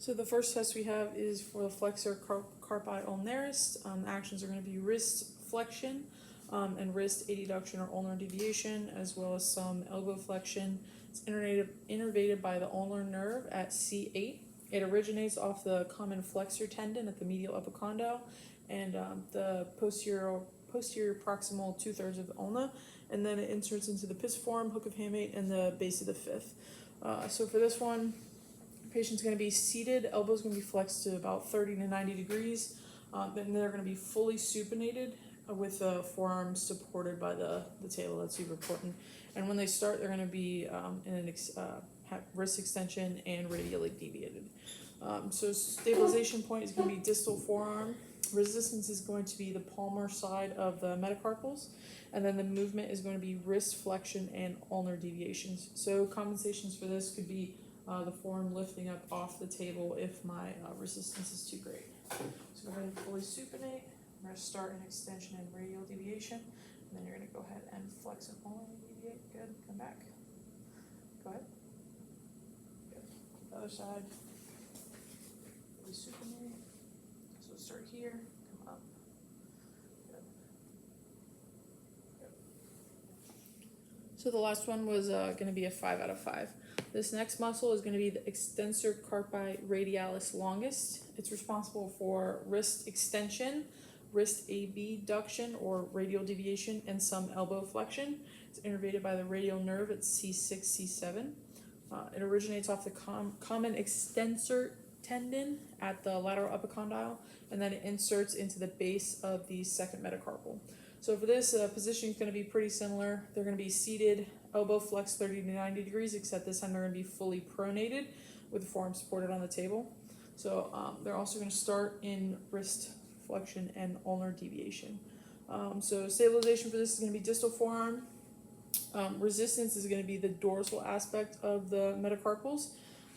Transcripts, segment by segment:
So the first test we have is for the flexor carpi ulnaris. Actions are going to be wrist flexion and wrist adduction or ulnar deviation, as well as some elbow flexion. It's innervated by the ulnar nerve at C8. It originates off the common flexor tendon at the medial epicondyle and the posterior proximal 2/3 of the ulna, and then it inserts into the pisiform, hook of hamate, and the base of the fifth. So for this one, patient's going to be seated, elbows going to be flexed to about 30 to 90 degrees. Then they're going to be fully supinated with the forearms supported by the table. That's super important. And when they start, they're going to be in an wrist extension and radially deviated. So stabilization point is going to be distal forearm. Resistance is going to be the palmar side of the metacarpals. And then the movement is going to be wrist flexion and ulnar deviations. So compensations for this could be the forearm lifting up off the table if my resistance is too great. So go ahead and fully supinate. I'm going to start an extension and radial deviation. And then you're going to go ahead and flex and ulnar deviate. Good. Come back. Go ahead. Good. The other side. Fully supinate. So start here. Come up. Good. Good. So the last one was going to be a 5 out of 5. This next muscle is going to be the extensor carpi radialis longus. It's responsible for wrist extension, wrist abduction or radial deviation, and some elbow flexion. It's innervated by the radial nerve at C6, C7. It originates off the common extensor tendon at the lateral epicondyle, and then it inserts into the base of the second metacarpal. So for this, position is going to be pretty similar. They're going to be seated, elbow flexed 30 to 90 degrees, except this time they're going to be fully pronated with the forearm supported on the table. So they're also going to start in wrist flexion and ulnar deviation. So stabilization for this is going to be distal forearm. Resistance is going to be the dorsal aspect of the metacarpals.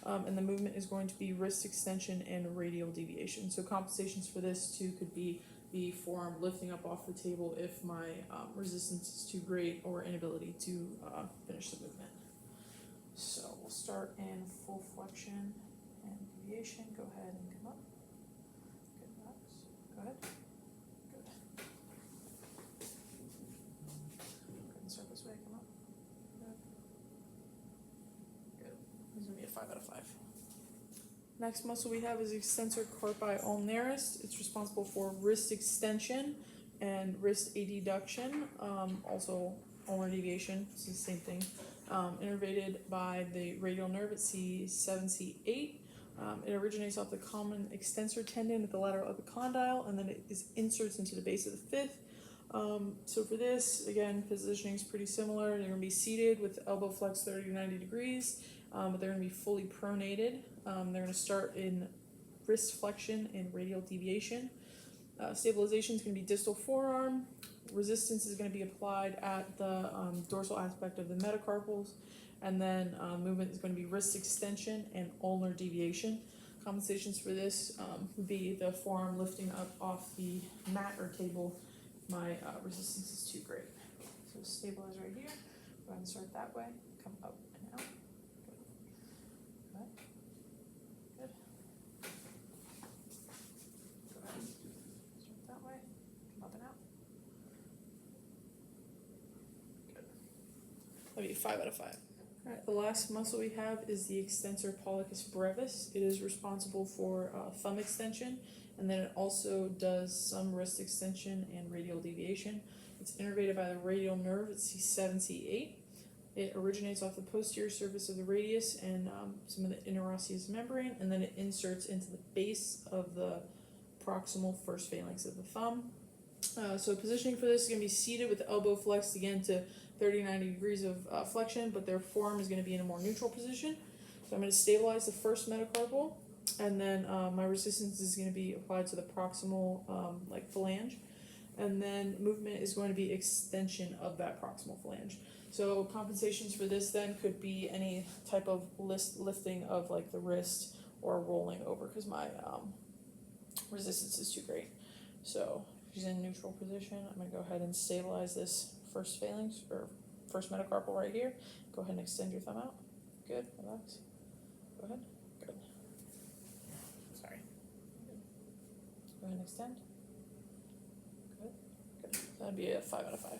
And the movement is going to be wrist extension and radial deviation. So compensations for this too could be the forearm lifting up off the table if my resistance is too great or inability to finish the movement. So we'll start in full flexion and deviation. Go ahead and come up. Good, relax. Go ahead. Good. Go ahead and start this way. Come up. Good. Good. This is going to be a 5 out of 5. Next muscle we have is extensor carpi ulnaris. It's responsible for wrist extension and wrist adduction, also ulnar deviation. It's the same thing. Innervated by the radial nerve at C7, C8. It originates off the common extensor tendon at the lateral epicondyle, and then it inserts into the base of the fifth. So for this, again, positioning is pretty similar. They're going to be seated with elbow flexed 30 to 90 degrees, but they're going to be fully pronated. They're going to start in wrist flexion and radial deviation. Stabilization is going to be distal forearm. Resistance is going to be applied at the dorsal aspect of the metacarpals, and then movement is going to be wrist extension and ulnar deviation. Compensations for this would be the forearm lifting up off the mat or table if my resistance is too great. So stabilize right here. Go ahead and start that way. Come up and out. Good. Good. Go ahead. Start that way. Come up and out. Good. That'll be a 5 out of 5. Alright, the last muscle we have is the extensor pollicis brevis. It is responsible for thumb extension, and then it also does some wrist extension and radial deviation. It's innervated by the radial nerve at C7, C8. It originates off the posterior surface of the radius and some of the interosseous membrane, and then it inserts into the base of the proximal first phalanx of the thumb. So positioning for this is going to be seated with the elbow flexed again to 30 to 90 degrees of flexion, but their forearm is going to be in a more neutral position. So I'm going to stabilize the first metacarpal, and then my resistance is going to be applied to the proximal phalange, and then movement is going to be extension of that proximal phalange. So compensations for this then could be any type of lifting of like the wrist or rolling over because my resistance is too great. So if he's in neutral position, I'm going to go ahead and stabilize this first phalanx or first metacarpal right here. Go ahead and extend your thumb out. Good, relax. Go ahead. Good. extend. That'd be a 5 out of 5.